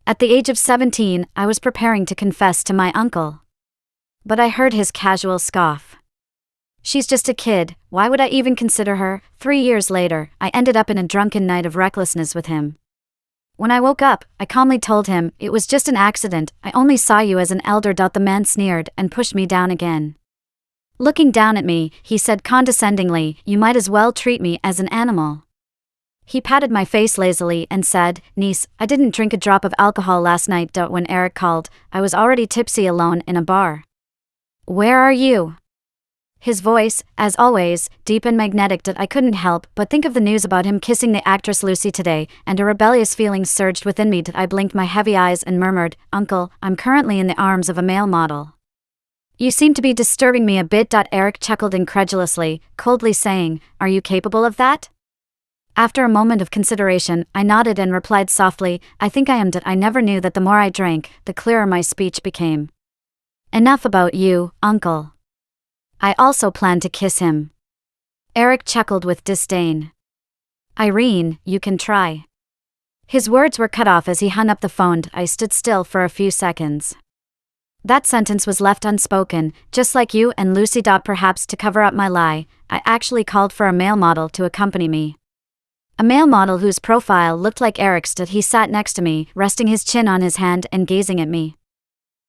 At the age of 17, I was preparing to confess to my uncle. But I heard his casual scoff. She's just a kid, why would I even consider her? 3 years later, I ended up in a drunken night of recklessness with him. When I woke up, I calmly told him, it was just an accident, I only saw you as an elder. The man sneered and pushed me down again. Looking down at me, he said condescendingly, you might as well treat me as an animal. He patted my face lazily and said, niece, I didn't drink a drop of alcohol last night. When Eric called, I was already tipsy alone in a bar. Where are you? His voice, as always, deep and magnetic. I couldn't help but think of the news about him kissing the actress Lucy today, and a rebellious feeling surged within me. I blinked my heavy eyes and murmured, Uncle, I'm currently in the arms of a male model. You seem to be disturbing me a bit. Eric chuckled incredulously, coldly saying, are you capable of that? After a moment of consideration, I nodded and replied softly, I think I am. I never knew that the more I drank, the clearer my speech became. Enough about you, Uncle. I also plan to kiss him. Eric chuckled with disdain. Irene, you can try. His words were cut off as he hung up the phone. I stood still for a few seconds. That sentence was left unspoken, just like you and Lucy. Perhaps to cover up my lie, I actually called for a male model to accompany me. A male model whose profile looked like Eric's. He sat next to me, resting his chin on his hand and gazing at me.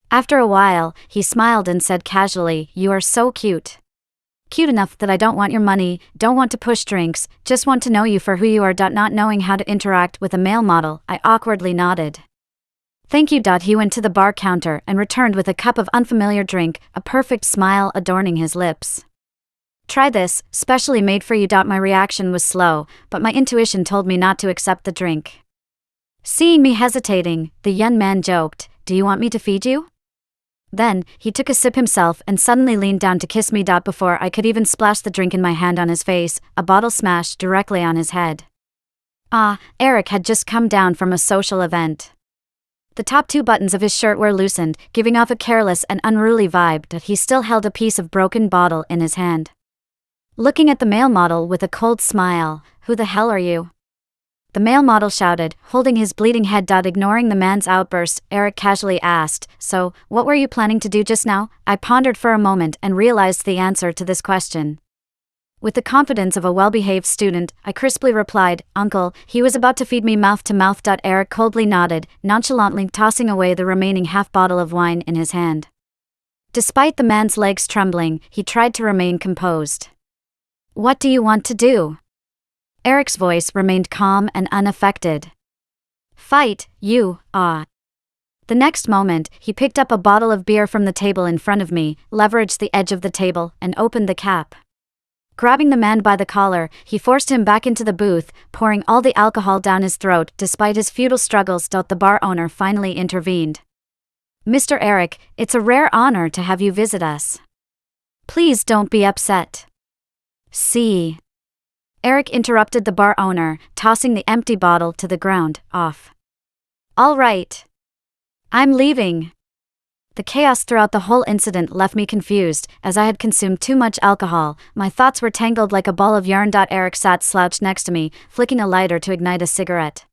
After a while, he smiled and said casually, you are so cute. Cute enough that I don't want your money, don't want to push drinks, just want to know you for who you are. Not knowing how to interact with a male model, I awkwardly nodded. Thank you. He went to the bar counter and returned with a cup of unfamiliar drink, a perfect smile adorning his lips. Try this, specially made for you. My reaction was slow, but my intuition told me not to accept the drink. Seeing me hesitating, the young man joked, do you want me to feed you? Then, he took a sip himself and suddenly leaned down to kiss me. Before I could even splash the drink in my hand on his face, a bottle smashed directly on his head. Eric had just come down from a social event. The top 2 buttons of his shirt were loosened, giving off a careless and unruly vibe. He still held a piece of broken bottle in his hand. Looking at the male model with a cold smile, who the hell are you? The male model shouted, holding his bleeding head. Ignoring the man's outburst, Eric casually asked, so, what were you planning to do just now? I pondered for a moment and realized the answer to this question. With the confidence of a well-behaved student, I crisply replied, Uncle, he was about to feed me mouth to mouth. Eric coldly nodded, nonchalantly tossing away the remaining half bottle of wine in his hand. Despite the man's legs trembling, he tried to remain composed. What do you want to do? Eric's voice remained calm and unaffected. Fight, you. The next moment, he picked up a bottle of beer from the table in front of me, leveraged the edge of the table, and opened the cap. Grabbing the man by the collar, he forced him back into the booth, pouring all the alcohol down his throat. Despite his futile struggles, the bar owner finally intervened. Mr. Eric, it's a rare honor to have you visit us. Please don't be upset. See. Eric interrupted the bar owner, tossing the empty bottle to the ground, off. All right. I'm leaving. The chaos throughout the whole incident left me confused, as I had consumed too much alcohol. My thoughts were tangled like a ball of yarn. Eric sat slouched next to me, flicking a lighter to ignite a cigarette.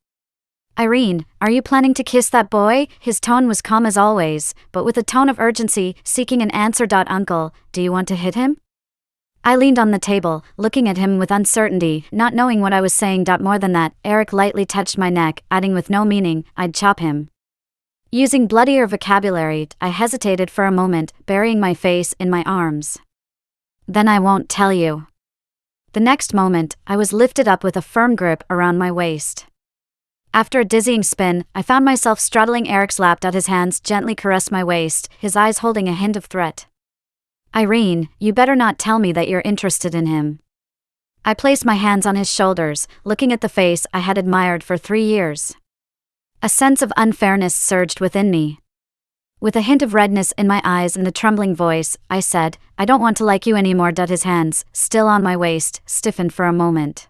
Irene, are you planning to kiss that boy? His tone was calm as always, but with a tone of urgency, seeking an answer. Uncle, do you want to hit him? I leaned on the table, looking at him with uncertainty, not knowing what I was saying. More than that, Eric lightly touched my neck, adding with no meaning, I'd chop him. Using bloodier vocabulary, I hesitated for a moment, burying my face in my arms. Then I won't tell you. The next moment, I was lifted up with a firm grip around my waist. After a dizzying spin, I found myself straddling Eric's lap. His hands gently caressed my waist, his eyes holding a hint of threat. Irene, you better not tell me that you're interested in him. I placed my hands on his shoulders, looking at the face I had admired for 3 years. A sense of unfairness surged within me. With a hint of redness in my eyes and a trembling voice, I said, I don't want to like you anymore. His hands, still on my waist, stiffened for a moment.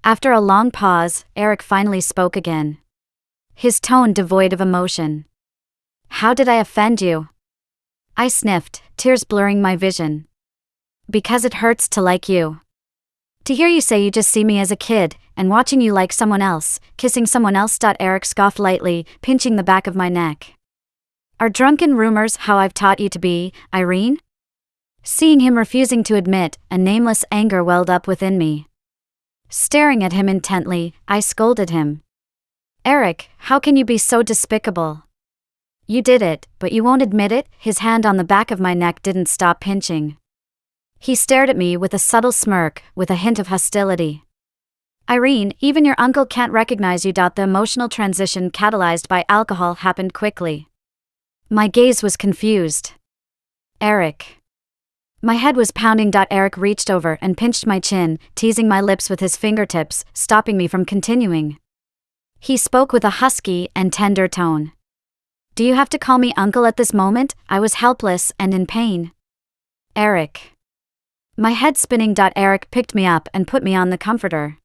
After a long pause, Eric finally spoke again. His tone devoid of emotion. How did I offend you? I sniffed, tears blurring my vision. Because it hurts to like you. To hear you say you just see me as a kid, and watching you like someone else, kissing someone else. Eric scoffed lightly, pinching the back of my neck. Are drunken rumors how I've taught you to be, Irene? Seeing him refusing to admit, a nameless anger welled up within me. Staring at him intently, I scolded him. Eric, how can you be so despicable? You did it, but you won't admit it. His hand on the back of my neck didn't stop pinching. He stared at me with a subtle smirk, with a hint of hostility. Irene, even your uncle can't recognize you. The emotional transition catalyzed by alcohol happened quickly. My gaze was confused. Eric. My head was pounding. Eric reached over and pinched my chin, teasing my lips with his fingertips, stopping me from continuing. He spoke with a husky and tender tone. Do you have to call me uncle at this moment? I was helpless and in pain. Eric. My head spinning. Eric picked me up and put me on the comforter.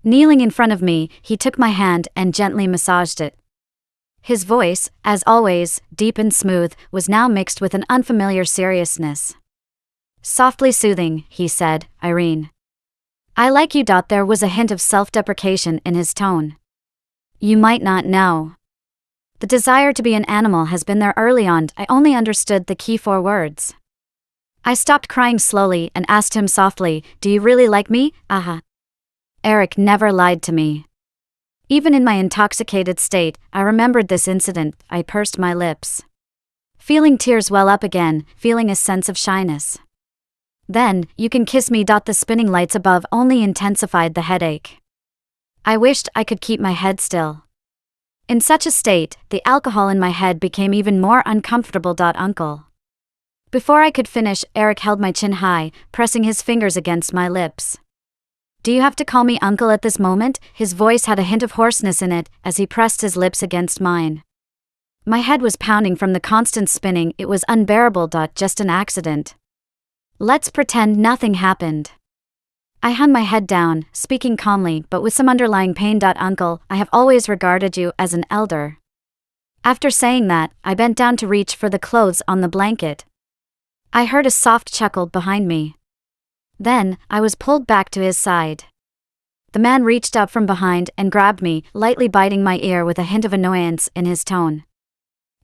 Kneeling in front of me, he took my hand and gently massaged it. His voice, as always, deep and smooth, was now mixed with an unfamiliar seriousness. Softly soothing, he said, Irene. I like you. There was a hint of self-deprecation in his tone. You might not know. The desire to be an animal has been there early on. I only understood the key 4 words. I stopped crying slowly and asked him softly, do you really like me? Eric never lied to me. Even in my intoxicated state, I remembered this incident. I pursed my lips. Feeling tears well up again, feeling a sense of shyness. Then, you can kiss me. The spinning lights above only intensified the headache. I wished I could keep my head still. In such a state, the alcohol in my head became even more uncomfortable. Uncle. Before I could finish, Eric held my chin high, pressing his fingers against my lips. Do you have to call me uncle at this moment? His voice had a hint of hoarseness in it, as he pressed his lips against mine. My head was pounding from the constant spinning. It was unbearable. Just an accident. Let's pretend nothing happened. I hung my head down, speaking calmly but with some underlying pain. Uncle, I have always regarded you as an elder. After saying that, I bent down to reach for the clothes on the blanket. I heard a soft chuckle behind me. Then, I was pulled back to his side. The man reached up from behind and grabbed me, lightly biting my ear with a hint of annoyance in his tone.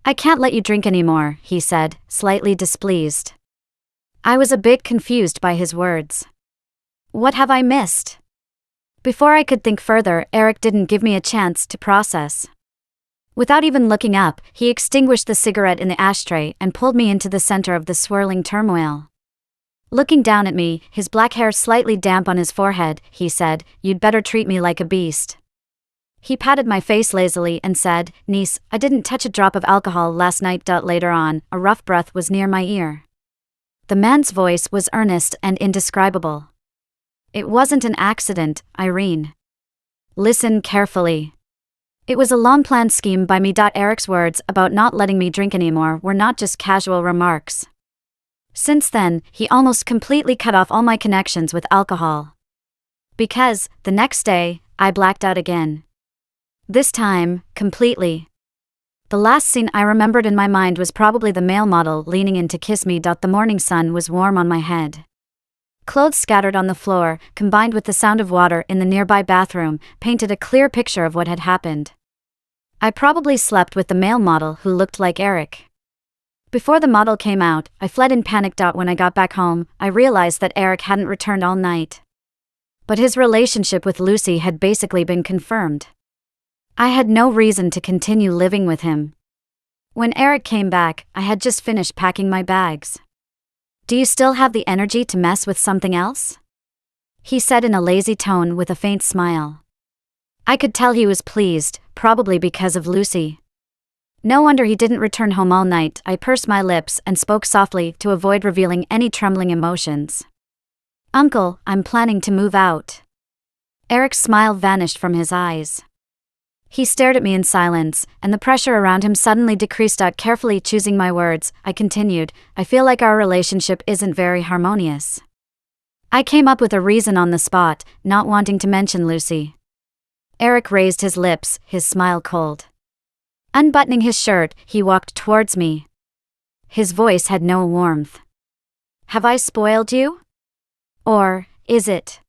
I can't let you drink anymore, he said, slightly displeased. I was a bit confused by his words. What have I missed? Before I could think further, Eric didn't give me a chance to process. Without even looking up, he extinguished the cigarette in the ashtray and pulled me into the center of the swirling turmoil. Looking down at me, his black hair slightly damp on his forehead, he said, You'd better treat me like a beast. He patted my face lazily and said, Niece, I didn't touch a drop of alcohol last night. Later on, a rough breath was near my ear. The man's voice was earnest and indescribable. It wasn't an accident, Irene. Listen carefully. It was a long-planned scheme by me. Eric's words about not letting me drink anymore were not just casual remarks. Since then, he almost completely cut off all my connections with alcohol. Because, the next day, I blacked out again. This time, completely. The last scene I remembered in my mind was probably the male model leaning in to kiss me. The morning sun was warm on my head. Clothes scattered on the floor, combined with the sound of water in the nearby bathroom, painted a clear picture of what had happened. I probably slept with the male model who looked like Eric. Before the model came out, I fled in panic. When I got back home, I realized that Eric hadn't returned all night. But his relationship with Lucy had basically been confirmed. I had no reason to continue living with him. When Eric came back, I had just finished packing my bags. Do you still have the energy to mess with something else? He said in a lazy tone with a faint smile. I could tell he was pleased, probably because of Lucy. No wonder he didn't return home all night. I pursed my lips and spoke softly to avoid revealing any trembling emotions. Uncle, I'm planning to move out. Eric's smile vanished from his eyes. He stared at me in silence, and the pressure around him suddenly decreased. Carefully choosing my words, I continued, I feel like our relationship isn't very harmonious. I came up with a reason on the spot, not wanting to mention Lucy. Eric raised his lips, his smile cold. Unbuttoning his shirt, he walked towards me. His voice had no warmth. Have I spoiled you? Or, is it?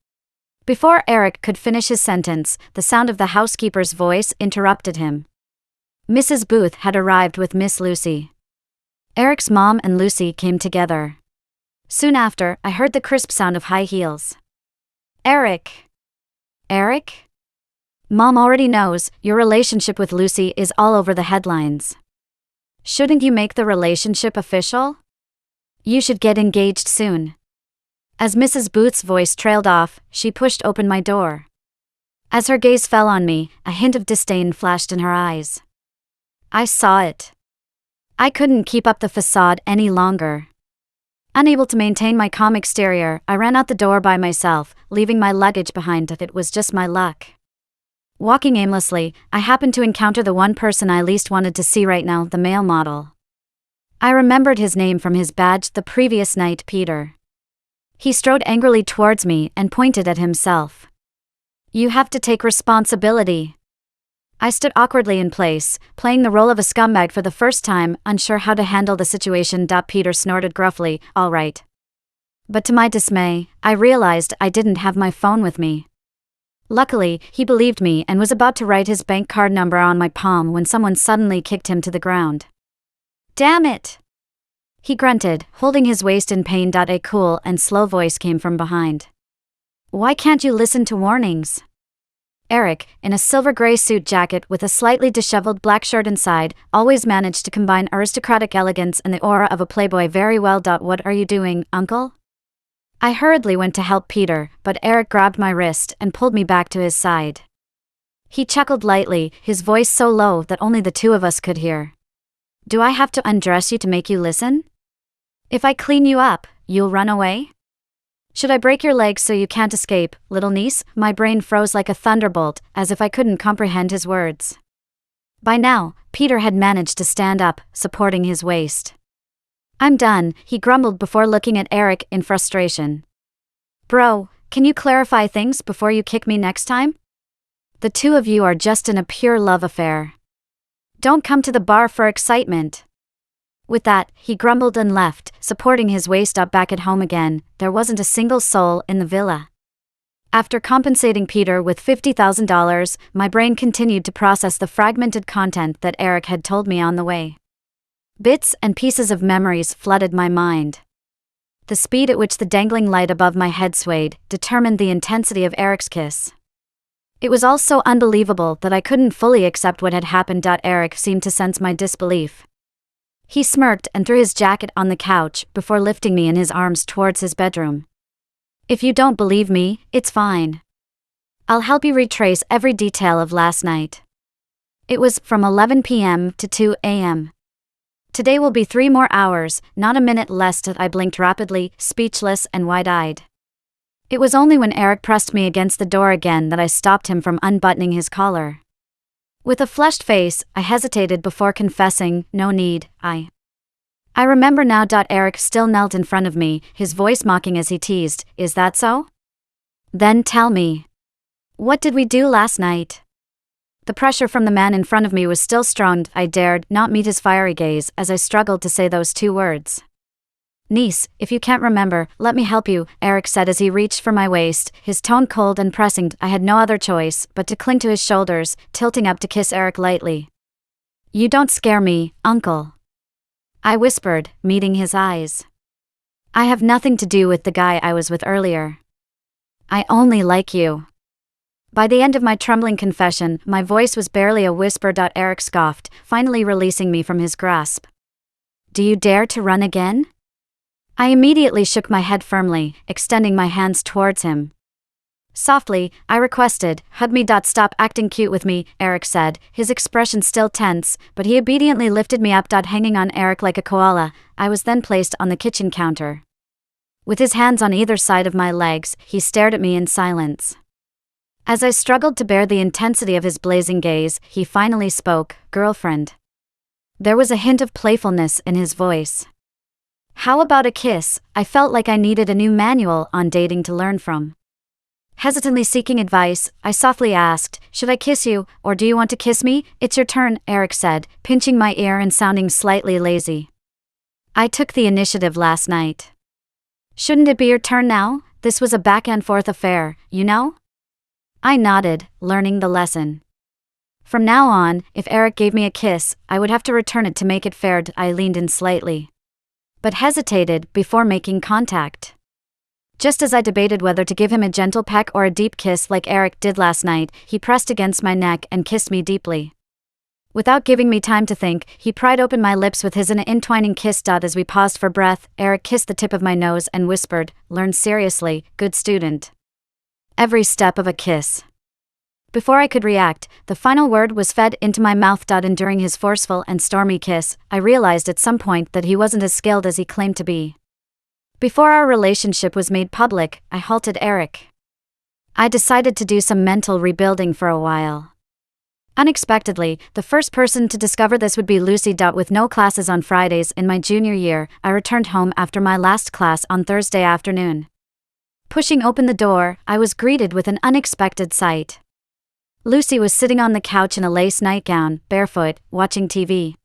Before Eric could finish his sentence, the sound of the housekeeper's voice interrupted him. Mrs. Booth had arrived with Miss Lucy. Eric's mom and Lucy came together. Soon after, I heard the crisp sound of high heels. Eric! Eric? Mom already knows, your relationship with Lucy is all over the headlines. Shouldn't you make the relationship official? You should get engaged soon. As Mrs. Booth's voice trailed off, she pushed open my door. As her gaze fell on me, a hint of disdain flashed in her eyes. I saw it. I couldn't keep up the facade any longer. Unable to maintain my calm exterior, I ran out the door by myself, leaving my luggage behind. It was just my luck. Walking aimlessly, I happened to encounter the one person I least wanted to see right now, the male model. I remembered his name from his badge the previous night, Peter. He strode angrily towards me and pointed at himself. You have to take responsibility. I stood awkwardly in place, playing the role of a scumbag for the first time, unsure how to handle the situation. Peter snorted gruffly, all right. But to my dismay, I realized I didn't have my phone with me. Luckily, he believed me and was about to write his bank card number on my palm when someone suddenly kicked him to the ground. Damn it! He grunted, holding his waist in pain. A cool and slow voice came from behind. Why can't you listen to warnings? Eric, in a silver-gray suit jacket with a slightly disheveled black shirt inside, always managed to combine aristocratic elegance and the aura of a playboy very well. What are you doing, uncle? I hurriedly went to help Peter, but Eric grabbed my wrist and pulled me back to his side. He chuckled lightly, his voice so low that only the two of us could hear. Do I have to undress you to make you listen? If I clean you up, you'll run away? Should I break your legs so you can't escape, little niece? My brain froze like a thunderbolt, as if I couldn't comprehend his words. By now, Peter had managed to stand up, supporting his waist. I'm done, he grumbled before looking at Eric in frustration. Bro, can you clarify things before you kick me next time? The two of you are just in a pure love affair. Don't come to the bar for excitement. With that, he grumbled and left, supporting his waist up. Back at home again, there wasn't a single soul in the villa. After compensating Peter with $50,000, my brain continued to process the fragmented content that Eric had told me on the way. Bits and pieces of memories flooded my mind. The speed at which the dangling light above my head swayed determined the intensity of Eric's kiss. It was all so unbelievable that I couldn't fully accept what had happened. Eric seemed to sense my disbelief. He smirked and threw his jacket on the couch before lifting me in his arms towards his bedroom. If you don't believe me, it's fine. I'll help you retrace every detail of last night. It was from 11 p.m. to 2 a.m. Today will be 3 more hours, not a minute less. I blinked rapidly, speechless and wide-eyed. It was only when Eric pressed me against the door again that I stopped him from unbuttoning his collar. With a flushed face, I hesitated before confessing, no need, I remember now. Eric still knelt in front of me, his voice mocking as he teased, is that so? Then tell me. What did we do last night? The pressure from the man in front of me was still strong. I dared not meet his fiery gaze as I struggled to say those 2 words. Niece, if you can't remember, let me help you, Eric said as he reached for my waist, his tone cold and pressing. I had no other choice but to cling to his shoulders, tilting up to kiss Eric lightly. You don't scare me, uncle. I whispered, meeting his eyes. I have nothing to do with the guy I was with earlier. I only like you. By the end of my trembling confession, my voice was barely a whisper. Eric scoffed, finally releasing me from his grasp. Do you dare to run again? I immediately shook my head firmly, extending my hands towards him. Softly, I requested, hug me. Stop acting cute with me, Eric said, his expression still tense, but he obediently lifted me up. Hanging on Eric like a koala, I was then placed on the kitchen counter. With his hands on either side of my legs, he stared at me in silence. As I struggled to bear the intensity of his blazing gaze, he finally spoke, girlfriend. There was a hint of playfulness in his voice. How about a kiss? I felt like I needed a new manual on dating to learn from. Hesitantly seeking advice, I softly asked, should I kiss you, or do you want to kiss me? It's your turn, Eric said, pinching my ear and sounding slightly lazy. I took the initiative last night. Shouldn't it be your turn now? This was a back-and-forth affair, you know? I nodded, learning the lesson. From now on, if Eric gave me a kiss, I would have to return it to make it fair. I leaned in slightly, but hesitated before making contact. Just as I debated whether to give him a gentle peck or a deep kiss like Eric did last night, he pressed against my neck and kissed me deeply. Without giving me time to think, he pried open my lips with his entwining kiss. As we paused for breath, Eric kissed the tip of my nose and whispered, "Learn seriously, good student." Every step of a kiss. Before I could react, the final word was fed into my mouth. And during his forceful and stormy kiss, I realized at some point that he wasn't as skilled as he claimed to be. Before our relationship was made public, I halted Eric. I decided to do some mental rebuilding for a while. Unexpectedly, the first person to discover this would be Lucy. With no classes on Fridays in my junior year, I returned home after my last class on Thursday afternoon. Pushing open the door, I was greeted with an unexpected sight. Lucy was sitting on the couch in a lace nightgown, barefoot, watching TV.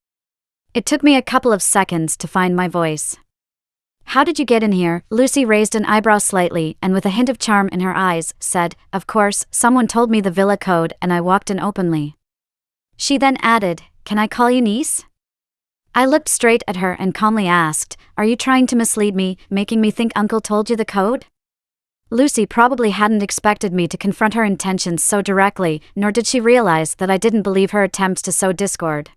It took me a couple of seconds to find my voice. "How did you get in here?" Lucy raised an eyebrow slightly and with a hint of charm in her eyes, said, "Of course, someone told me the villa code and I walked in openly." She then added, "Can I call you niece?" I looked straight at her and calmly asked, "Are you trying to mislead me, making me think Uncle told you the code?" Lucy probably hadn't expected me to confront her intentions so directly, nor did she realize that I didn't believe her attempts to sow discord.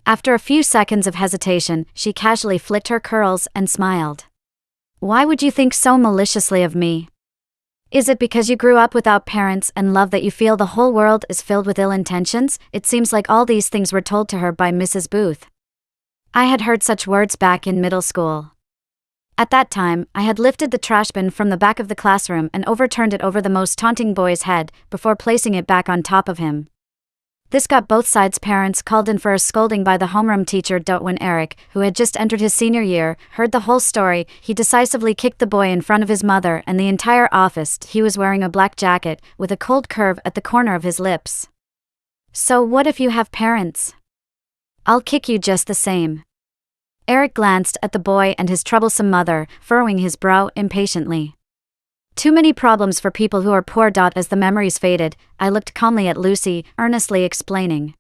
After a few seconds of hesitation, she casually flicked her curls and smiled. "Why would you think so maliciously of me? Is it because you grew up without parents and love that you feel the whole world is filled with ill intentions?" It seems like all these things were told to her by Mrs. Booth. I had heard such words back in middle school. At that time, I had lifted the trash bin from the back of the classroom and overturned it over the most taunting boy's head, before placing it back on top of him. This got both sides' parents called in for a scolding by the homeroom teacher. When Eric, who had just entered his senior year, heard the whole story, he decisively kicked the boy in front of his mother and the entire office. He was wearing a black jacket, with a cold curve at the corner of his lips. "So what if you have parents? I'll kick you just the same." Eric glanced at the boy and his troublesome mother, furrowing his brow impatiently. Too many problems for people who are poor. As the memories faded, I looked calmly at Lucy, earnestly explaining.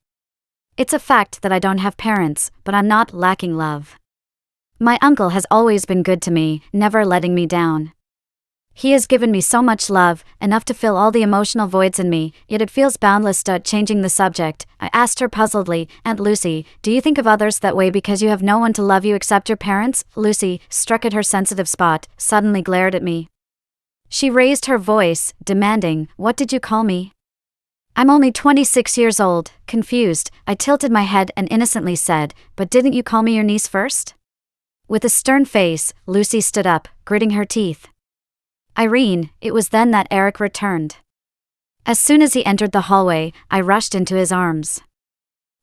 "It's a fact that I don't have parents, but I'm not lacking love. My uncle has always been good to me, never letting me down. He has given me so much love, enough to fill all the emotional voids in me, yet it feels boundless." Changing the subject, I asked her puzzledly, "Aunt Lucy, do you think of others that way because you have no one to love you except your parents?" Lucy, struck at her sensitive spot, suddenly glared at me. She raised her voice, demanding, "What did you call me?" "I'm only 26 years old." Confused, I tilted my head and innocently said, "But didn't you call me your niece first?" With a stern face, Lucy stood up, gritting her teeth. "Irene." It was then that Eric returned. As soon as he entered the hallway, I rushed into his arms.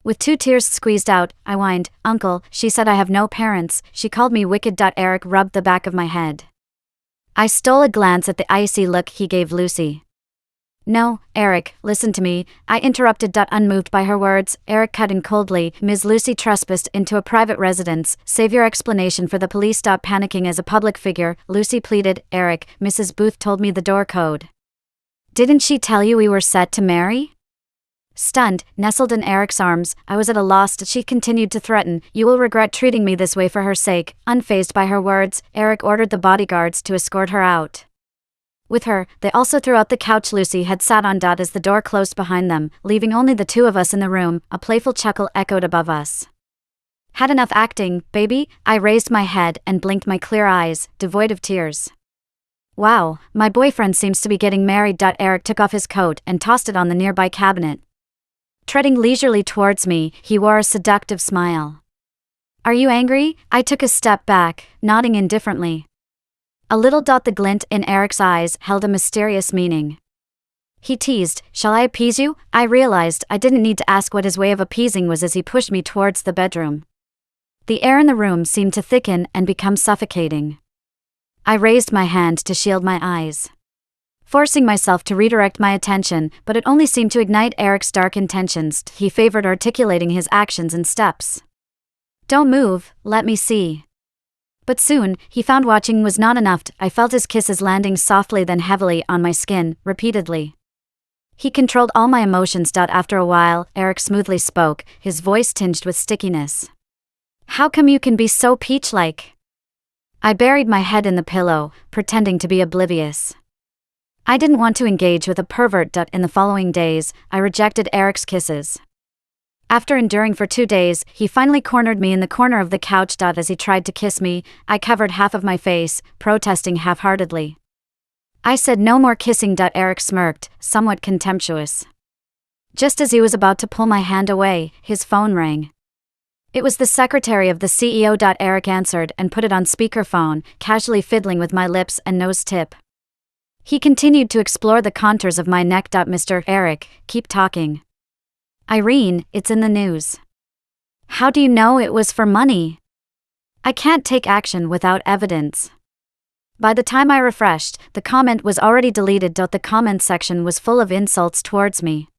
With 2 tears squeezed out, I whined, "Uncle, she said I have no parents, she called me wicked." Eric rubbed the back of my head. I stole a glance at the icy look he gave Lucy. "No, Eric, listen to me," I interrupted. Unmoved by her words, Eric cut in coldly, "Ms. Lucy trespassed into a private residence. Save your explanation for the police. Stop panicking as a public figure," Lucy pleaded. "Eric, Mrs. Booth told me the door code." "Didn't she tell you we were set to marry?" Stunned, nestled in Eric's arms, I was at a loss. She continued to threaten, "You will regret treating me this way for her sake." Unfazed by her words, Eric ordered the bodyguards to escort her out. With her, they also threw out the couch Lucy had sat on. As the door closed behind them, leaving only the 2 of us in the room, a playful chuckle echoed above us. "Had enough acting, baby?" I raised my head and blinked my clear eyes, devoid of tears. "Wow, my boyfriend seems to be getting married." Eric took off his coat and tossed it on the nearby cabinet. Treading leisurely towards me, he wore a seductive smile. "Are you angry?" I took a step back, nodding indifferently. A little. The glint in Eric's eyes held a mysterious meaning. He teased, "Shall I appease you?" I realized I didn't need to ask what his way of appeasing was as he pushed me towards the bedroom. The air in the room seemed to thicken and become suffocating. I raised my hand to shield my eyes, forcing myself to redirect my attention, but it only seemed to ignite Eric's dark intentions. He favored articulating his actions and steps. "Don't move, let me see." But soon, he found watching was not enough. I felt his kisses landing softly then heavily on my skin, repeatedly. He controlled all my emotions. After a while, Eric smoothly spoke, his voice tinged with stickiness. How come you can be so peach-like? I buried my head in the pillow, pretending to be oblivious. I didn't want to engage with a pervert. In the following days, I rejected Eric's kisses. After enduring for 2 days, he finally cornered me in the corner of the couch. As he tried to kiss me, I covered half of my face, protesting half-heartedly. I said no more kissing. Eric smirked, somewhat contemptuous. Just as he was about to pull my hand away, his phone rang. It was the secretary of the CEO. Eric answered and put it on speakerphone, casually fiddling with my lips and nose tip. He continued to explore the contours of my neck. Mr. Eric, keep talking. Irene, it's in the news. How do you know it was for money? I can't take action without evidence. By the time I refreshed, the comment was already deleted. The comment section was full of insults towards me.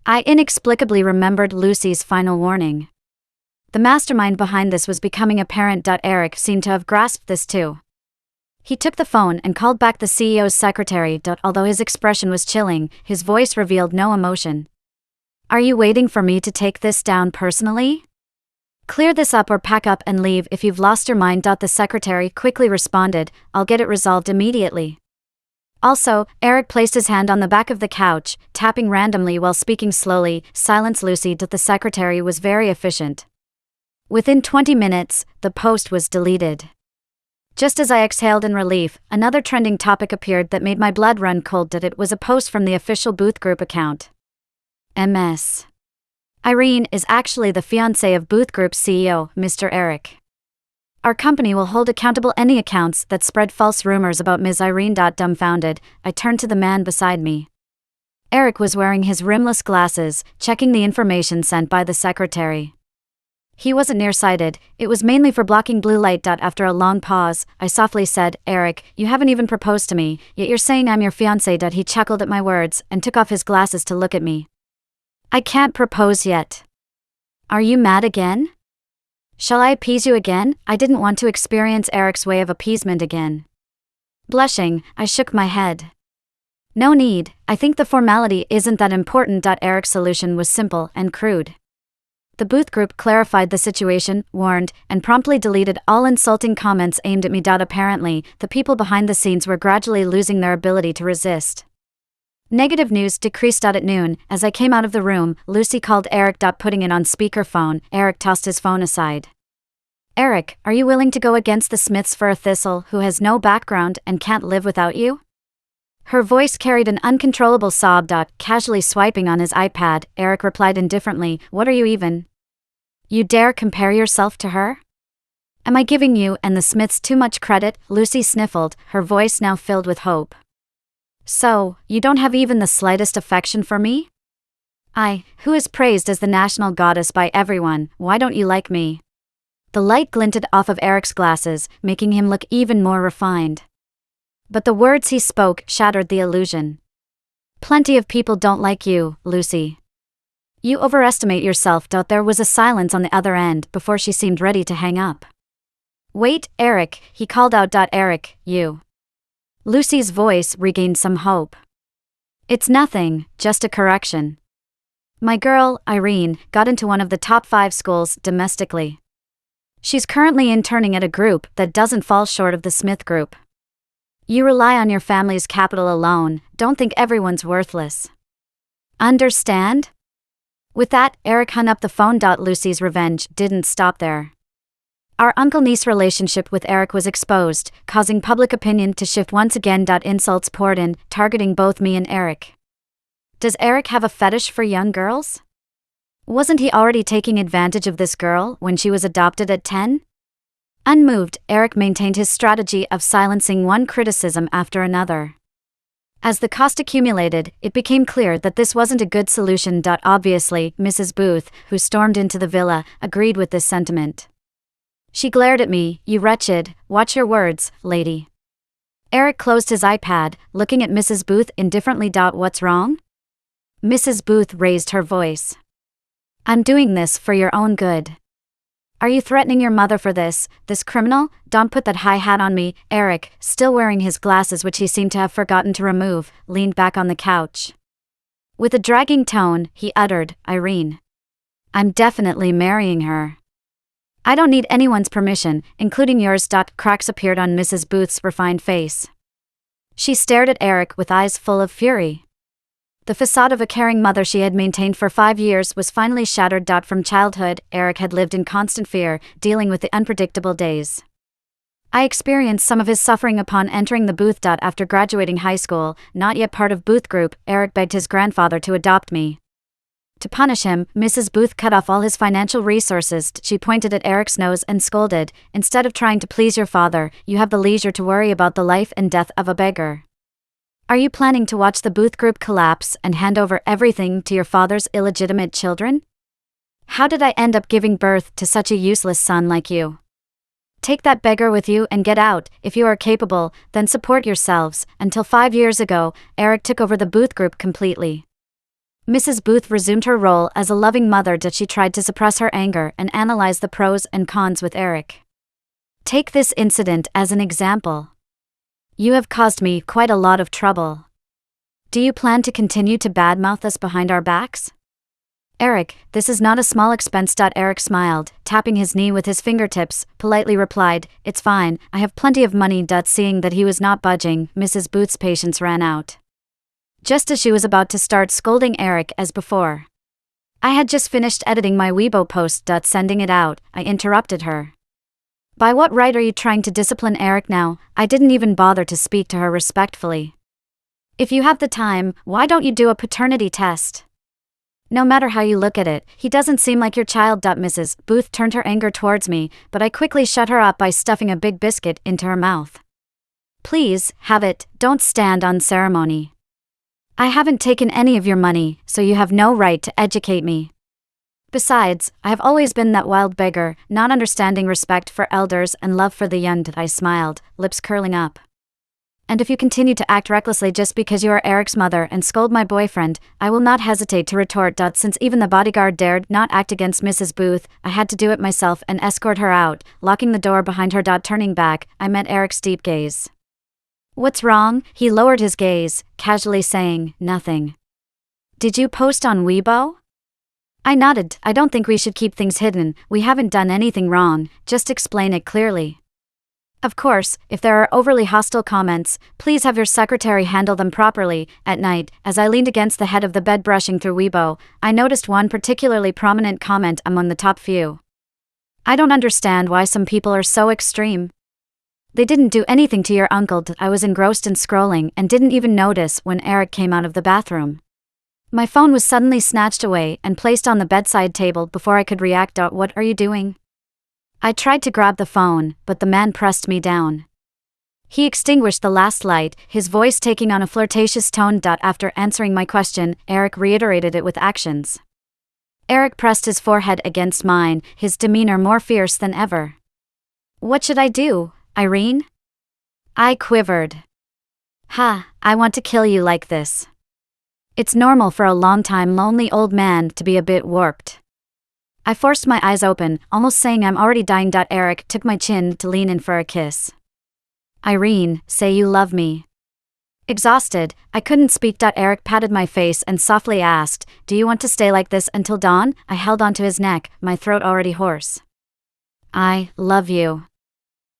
I inexplicably remembered Lucy's final warning. The mastermind behind this was becoming apparent. Eric seemed to have grasped this too. He took the phone and called back the CEO's secretary. Although his expression was chilling, his voice revealed no emotion. Are you waiting for me to take this down personally? Clear this up or pack up and leave if you've lost your mind. The secretary quickly responded, I'll get it resolved immediately. Also, Eric placed his hand on the back of the couch, tapping randomly while speaking slowly, silence Lucy. The secretary was very efficient. Within 20 minutes, the post was deleted. Just as I exhaled in relief, another trending topic appeared that made my blood run cold. It was a post from the official Booth Group account. MS. Irene is actually the fiancée of Booth Group's CEO, Mr. Eric. Our company will hold accountable any accounts that spread false rumors about Ms. Irene. Dumbfounded, I turned to the man beside me. Eric was wearing his rimless glasses, checking the information sent by the secretary. He wasn't nearsighted, it was mainly for blocking blue light. After a long pause, I softly said, Eric, you haven't even proposed to me, yet you're saying I'm your fiancé. He chuckled at my words and took off his glasses to look at me. I can't propose yet. Are you mad again? Shall I appease you again? I didn't want to experience Eric's way of appeasement again. Blushing, I shook my head. No need, I think the formality isn't that important. Eric's solution was simple and crude. The Booth Group clarified the situation, warned, and promptly deleted all insulting comments aimed at me. Apparently, the people behind the scenes were gradually losing their ability to resist. Negative news decreased. At noon, as I came out of the room, Lucy called Eric. Putting it on speakerphone, Eric tossed his phone aside. Eric, are you willing to go against the Smiths for a thistle who has no background and can't live without you? Her voice carried an uncontrollable sob. Casually swiping on his iPad, Eric replied indifferently, What are you even? You dare compare yourself to her? Am I giving you and the Smiths too much credit? Lucy sniffled, her voice now filled with hope. So, you don't have even the slightest affection for me? I, who is praised as the national goddess by everyone, why don't you like me? The light glinted off of Eric's glasses, making him look even more refined. But the words he spoke shattered the illusion. Plenty of people don't like you, Lucy. You overestimate yourself. There was a silence on the other end before she seemed ready to hang up. Wait, Eric, he called out. Eric, you. Lucy's voice regained some hope. It's nothing, just a correction. My girl, Irene, got into one of the top 5 schools domestically. She's currently interning at a group that doesn't fall short of the Smith Group. You rely on your family's capital alone, don't think everyone's worthless. Understand? With that, Eric hung up the phone. Lucy's revenge didn't stop there. Our uncle-niece relationship with Eric was exposed, causing public opinion to shift once again. Insults poured in, targeting both me and Eric. Does Eric have a fetish for young girls? Wasn't he already taking advantage of this girl when she was adopted at 10? Unmoved, Eric maintained his strategy of silencing one criticism after another. As the cost accumulated, it became clear that this wasn't a good solution. Obviously, Mrs. Booth, who stormed into the villa, agreed with this sentiment. She glared at me, You wretched, watch your words, lady. Eric closed his iPad, looking at Mrs. Booth indifferently. What's wrong? Mrs. Booth raised her voice. I'm doing this for your own good. Are you threatening your mother for this criminal? Don't put that high hat on me. Eric, still wearing his glasses which he seemed to have forgotten to remove, leaned back on the couch. With a dragging tone, he uttered, Irene. I'm definitely marrying her. I don't need anyone's permission, including yours. Cracks appeared on Mrs. Booth's refined face. She stared at Eric with eyes full of fury. The facade of a caring mother she had maintained for 5 years was finally shattered. From childhood, Eric had lived in constant fear, dealing with the unpredictable days. I experienced some of his suffering upon entering the Booth. After graduating high school, not yet part of Booth Group, Eric begged his grandfather to adopt me. To punish him, Mrs. Booth cut off all his financial resources. She pointed at Eric's nose and scolded, instead of trying to please your father, you have the leisure to worry about the life and death of a beggar. Are you planning to watch the Booth Group collapse and hand over everything to your father's illegitimate children? How did I end up giving birth to such a useless son like you? Take that beggar with you and get out. If you are capable, then support yourselves. Until 5 years ago, Eric took over the Booth Group completely. Mrs. Booth resumed her role as a loving mother. She tried to suppress her anger and analyze the pros and cons with Eric. Take this incident as an example. You have caused me quite a lot of trouble. Do you plan to continue to badmouth us behind our backs? Eric, this is not a small expense. Eric smiled, tapping his knee with his fingertips, politely replied, It's fine, I have plenty of money. Seeing that he was not budging, Mrs. Booth's patience ran out. Just as she was about to start scolding Eric as before. I had just finished editing my Weibo post. Sending it out, I interrupted her. By what right are you trying to discipline Eric now? I didn't even bother to speak to her respectfully. If you have the time, why don't you do a paternity test? No matter how you look at it, he doesn't seem like your child. Mrs. Booth turned her anger towards me, but I quickly shut her up by stuffing a big biscuit into her mouth. Please, have it, don't stand on ceremony. I haven't taken any of your money, so you have no right to educate me. Besides, I have always been that wild beggar, not understanding respect for elders and love for the young. I smiled, lips curling up. And if you continue to act recklessly just because you are Eric's mother and scold my boyfriend, I will not hesitate to retort. Since even the bodyguard dared not act against Mrs. Booth, I had to do it myself and escort her out, locking the door behind her. Turning back, I met Eric's deep gaze. What's wrong? He lowered his gaze, casually saying, Nothing. Did you post on Weibo? I nodded. I don't think we should keep things hidden. We haven't done anything wrong, just explain it clearly. Of course, if there are overly hostile comments, please have your secretary handle them properly. At night, as I leaned against the head of the bed brushing through Weibo, I noticed one particularly prominent comment among the top few. I don't understand why some people are so extreme. They didn't do anything to your uncle. I was engrossed in scrolling and didn't even notice when Eric came out of the bathroom. My phone was suddenly snatched away and placed on the bedside table before I could react. What are you doing? I tried to grab the phone, but the man pressed me down. He extinguished the last light, his voice taking on a flirtatious tone. After answering my question, Eric reiterated it with actions. Eric pressed his forehead against mine, his demeanor more fierce than ever. What should I do, Irene? I quivered. I want to kill you like this. It's normal for a long-time lonely old man to be a bit warped. I forced my eyes open, almost saying I'm already dying. Eric took my chin to lean in for a kiss. Irene, say you love me. Exhausted, I couldn't speak. Eric patted my face and softly asked, Do you want to stay like this until dawn? I held onto his neck, my throat already hoarse. I love you.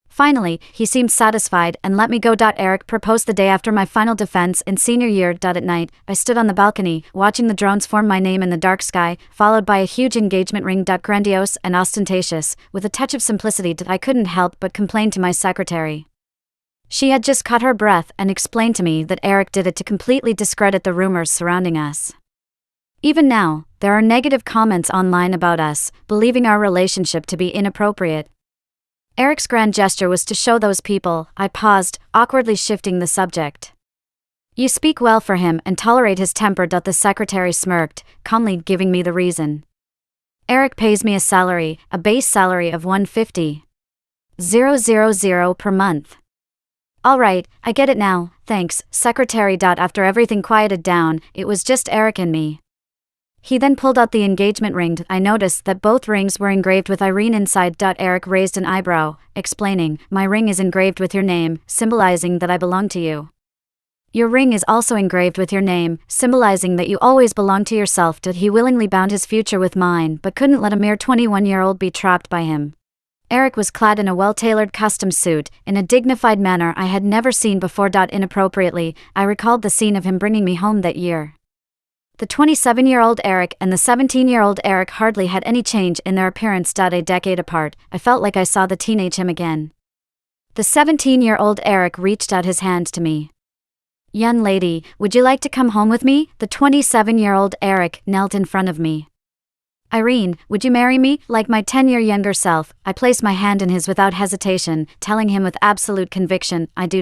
Finally, he seemed satisfied and let me go. Eric proposed the day after my final defense in senior year. At night, I stood on the balcony, watching the drones form my name in the dark sky, followed by a huge engagement ring. Grandiose and ostentatious, with a touch of simplicity. I couldn't help but complain to my secretary. She had just caught her breath and explained to me that Eric did it to completely discredit the rumors surrounding us. Even now, there are negative comments online about us, believing our relationship to be inappropriate. Eric's grand gesture was to show those people. I paused, awkwardly shifting the subject. You speak well for him and tolerate his temper. The secretary smirked, calmly giving me the reason. Eric pays me a base salary of $150,000 per month. All right, I get it now, thanks, secretary. After everything quieted down, it was just Eric and me. He then pulled out the engagement ring. I noticed that both rings were engraved with Irene inside. Eric raised an eyebrow, explaining, "My ring is engraved with your name, symbolizing that I belong to you. Your ring is also engraved with your name, symbolizing that you always belong to yourself." He willingly bound his future with mine, but couldn't let a mere 21-year-old be trapped by him. Eric was clad in a well-tailored custom suit, in a dignified manner I had never seen before. Inappropriately, I recalled the scene of him bringing me home that year. The 27-year-old Eric and the 17-year-old Eric hardly had any change in their appearance. A decade apart, I felt like I saw the teenage him again. The 17-year-old Eric reached out his hand to me. "Young lady, would you like to come home with me?" The 27-year-old Eric knelt in front of me. "Irene, would you marry me?" Like my 10-year younger self, I placed my hand in his without hesitation, telling him with absolute conviction, "I do."